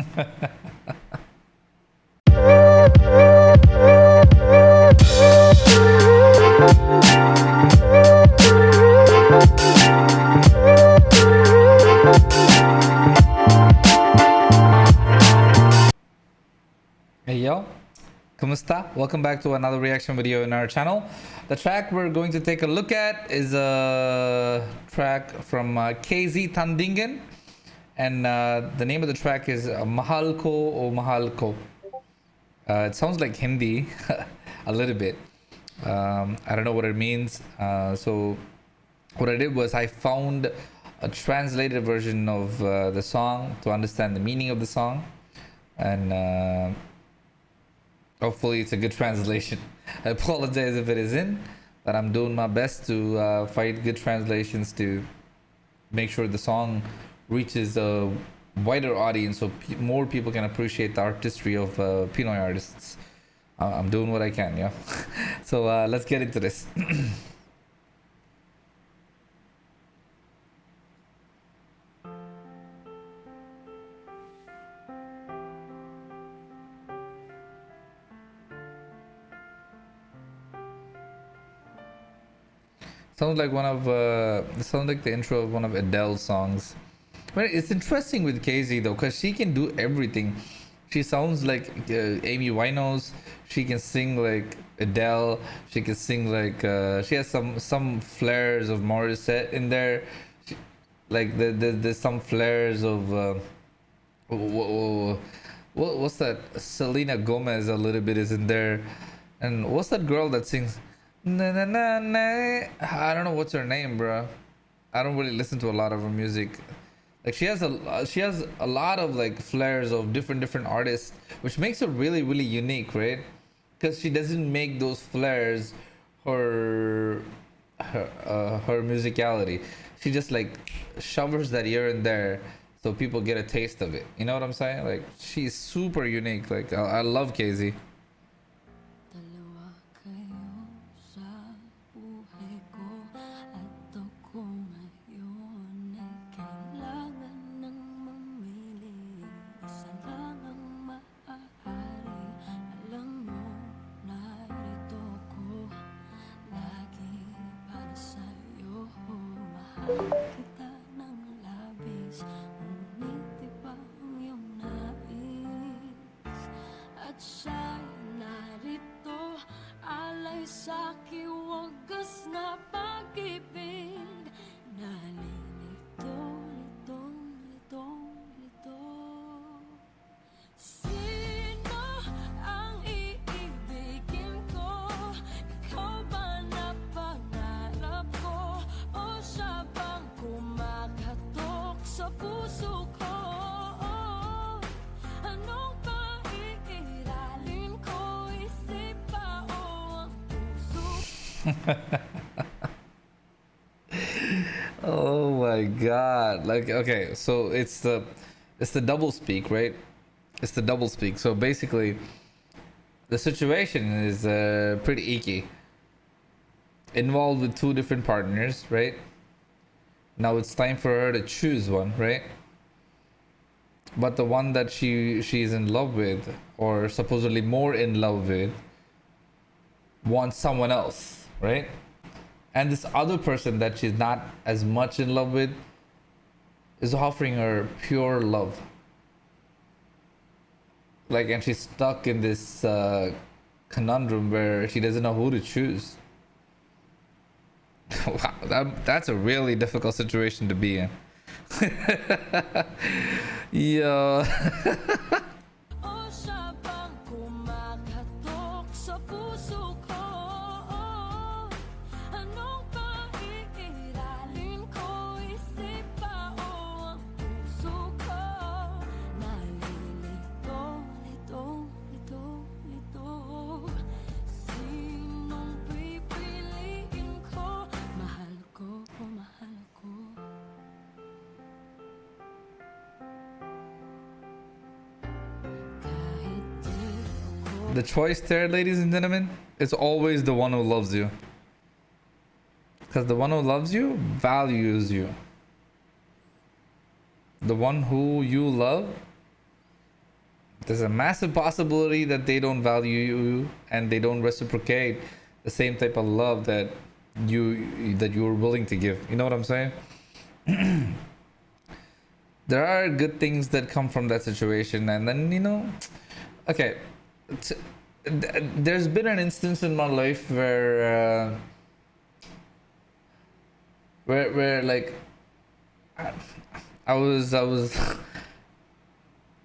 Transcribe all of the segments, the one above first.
Hey yo, kumusta? Welcome back to another reaction video in our channel. The track we're going to take a look at is a track from kztandingan, and the name of the track is MAHAL ko or MAHAL ko. It sounds like Hindi a little bit. I don't know what it means. So what I did was I found a translated version of the song to understand the meaning of the song, and hopefully it's a good translation. I apologize if it isn't, but I'm doing my best to find good translations to make sure the song reaches a wider audience so more people can appreciate the artistry of Pinoy artists. I'm doing what I can, yeah. So let's get into this. Sounds like sounds like the intro of one of Adele's songs. But it's interesting with KZ though, because she can do everything. She sounds like Amy Winehouse. She can sing like Adele. She can sing like she has some flares of Morissette in there. She, like there's some flares of what's that? Selena Gomez a little bit is in there. And what's that girl that sings? Na, na, na, na. I don't know what's her name, bro. I don't really listen to a lot of her music. Like she has a lot of like flares of different artists, which makes her really unique, right? Because she doesn't make those flares her musicality. She just like shovels that here and there, so people get a taste of it. You know what I'm saying? Like she's super unique. Like I love KZ. Dalawa kayo sa buhay ko at ako ngayon ay kailangan ng mamili. Isa lang ang maaari. Alam mo, narito ko lagi para sa'yo. Mahal kita ng labis, ngunit iba ang iyong nais. At siya'y narito, alay sa'ki wagas na pag-ibig. Nalilito, lito. Sino ang iibigin ko? Ikaw ba na pangarap ko? O siya bang kumakatok sa puso ko? Anong paiiralin ko? Isip ba o ang puso? Oh my god. Like okay, so it's the double speak, right? It's the double speak. So basically the situation is pretty icky. Involved with two different partners, right? Now it's time for her to choose one, right? But the one that she's in love with, or supposedly more in love with, wants someone else, right? And this other person that she's not as much in love with is offering her pure love. Like, and she's stuck in this conundrum where she doesn't know who to choose. Wow, that's a really difficult situation to be in. Yo. O siya bang kumakatok sa puso ko? Anong paiiralin ko? Isip ba o ang puso ko? Nalilito, lito. Sinong pipiliin ko? Mahal ko. The choice there, ladies and gentlemen, is always the one who loves you. Because the one who loves you values you. The one who you love there's a massive possibility that they don't value you and they don't reciprocate the same type of love that you're willing to give. You know what I'm saying? There are good things that come from that situation, and then, you know, okay, there's been an instance in my life where like I, I was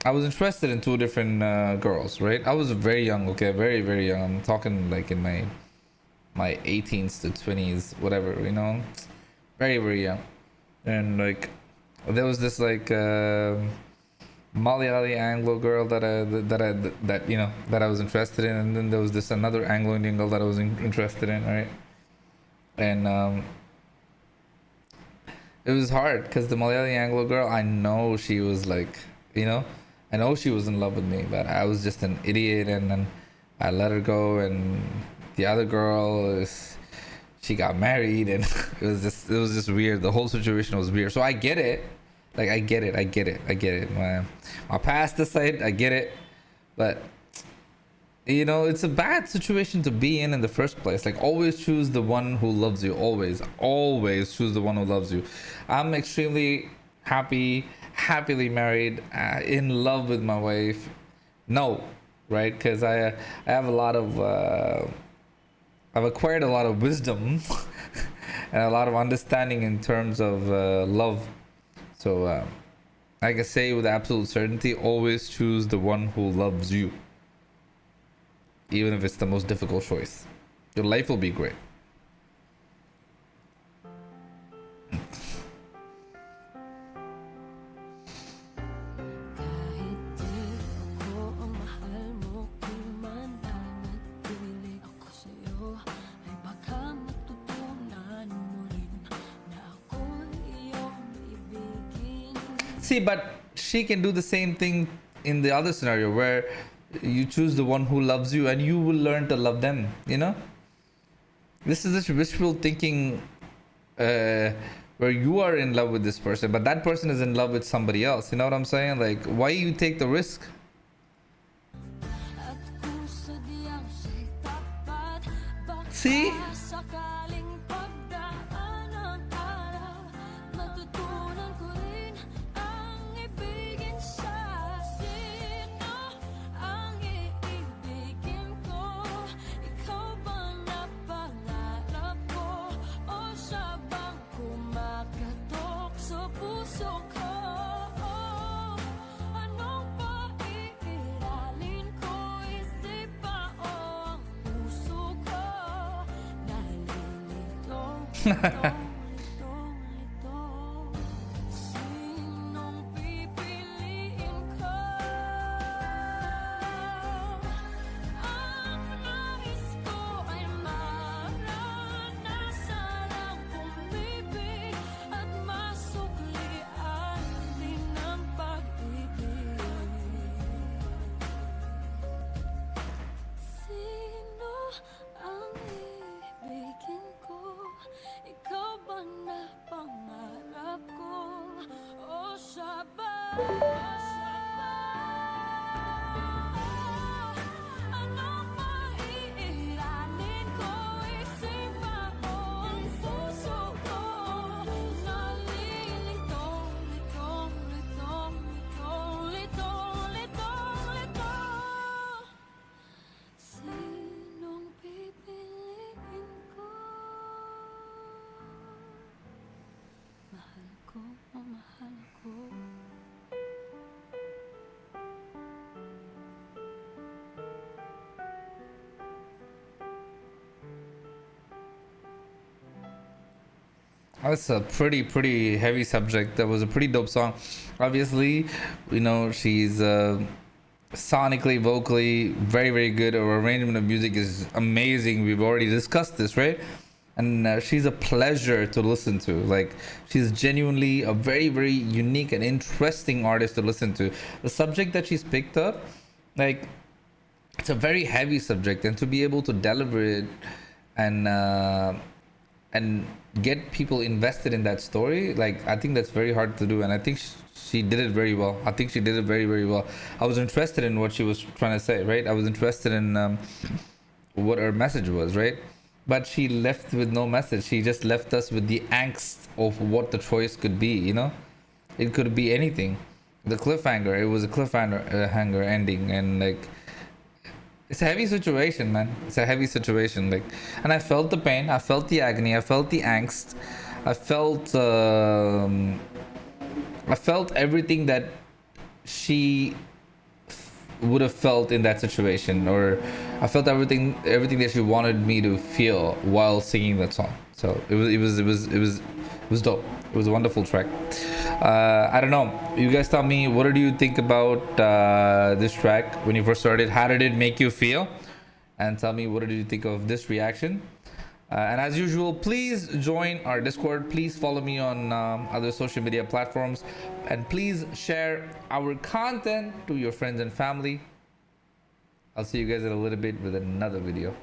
I was interested in two different girls, right? I was very young, okay, very very young. I'm talking like in my 18s to 20s, whatever, you know, very very young. And like there was this like Malayali Anglo girl that you know that I was interested in, and then there was this another Anglo Indian girl that I was interested in, right? And it was hard because the Malayali Anglo girl, I know she was like, you know, I know she was in love with me, but I was just an idiot, and then I let her go. And the other girl is, she got married, and it was just weird. The whole situation was weird. So I get it, like I get it. My past aside, I get it, but you know, it's a bad situation to be in the first place. Like, always choose the one who loves you. Always choose the one who loves you. I'm extremely happily married, in love with my wife. No, right? Because I have a lot of I've acquired a lot of wisdom and a lot of understanding in terms of love. So I can say with absolute certainty, always choose the one who loves you, even if it's the most difficult choice. Your life will be great. Kahit di ako ang mahal mo, kung man nanatili ako sa'yo, ay baka matutunan mo rin na ako'y iyong ibigin. See, but she can do the same thing in the other scenario where you choose the one who loves you and you will learn to love them, you know? This is this wishful thinking where you are in love with this person, but that person is in love with somebody else. You know what I'm saying? Like, why you take the risk? At kung sadyang siya'y tapat, See? baka sakaling pagdaan ng araw, matutunan ko rin ang ibigin siya. Sino ang iibigin ko? Ikaw bang napangarap ko? O siya bang kumakatok sa puso ko? Anong paiiralin ko? Isip ba o ang puso ko? Nalilitong litong lito. Sinong pipiliin ko? Ang nais ko ay maranasan ang pumibig at masuklian din ang pag-ibig. Sino ang ibigin ko? Ikaw ba na pangarap ko? O siya ba? Anong maiiralin ko? Isip ba o ang puso ko? Nalilitong, litong, litong, litong, litong, litong, litong. Sinong pipiliin ko? Mahal ko, mahal ko. That's a pretty heavy subject. That was a pretty dope song. Obviously, you know, she's sonically, vocally very very good. Her arrangement of music is amazing. We've already discussed this, right? And she's a pleasure to listen to. Like, she's genuinely a very very unique and interesting artist to listen to. The subject that she's picked up, like, it's a very heavy subject, and to be able to deliver it and and get people invested in that story. Like, I think that's very hard to do, and I think she did it very well. I think she did it very, very well. I was interested in what she was trying to say, right? I was interested in what her message was, right? But she left with no message. She just left us with the angst of what the choice could be, you know? It could be anything. The cliffhanger, it was a cliffhanger hanger ending, and like, it's a heavy situation, man. It's a heavy situation. Like, and I felt the pain, I felt the agony, I felt the angst, I felt everything that she would have felt in that situation, or I felt everything that she wanted me to feel while singing that song. So it was dope. It was a wonderful track. I don't know, you guys tell me, what did you think about this track when you first started? How did it make you feel? And tell me, what did you think of this reaction? And as usual, please join our Discord. Please follow me on other social media platforms, and please share our content to your friends and family. I'll see you guys in a little bit with another video.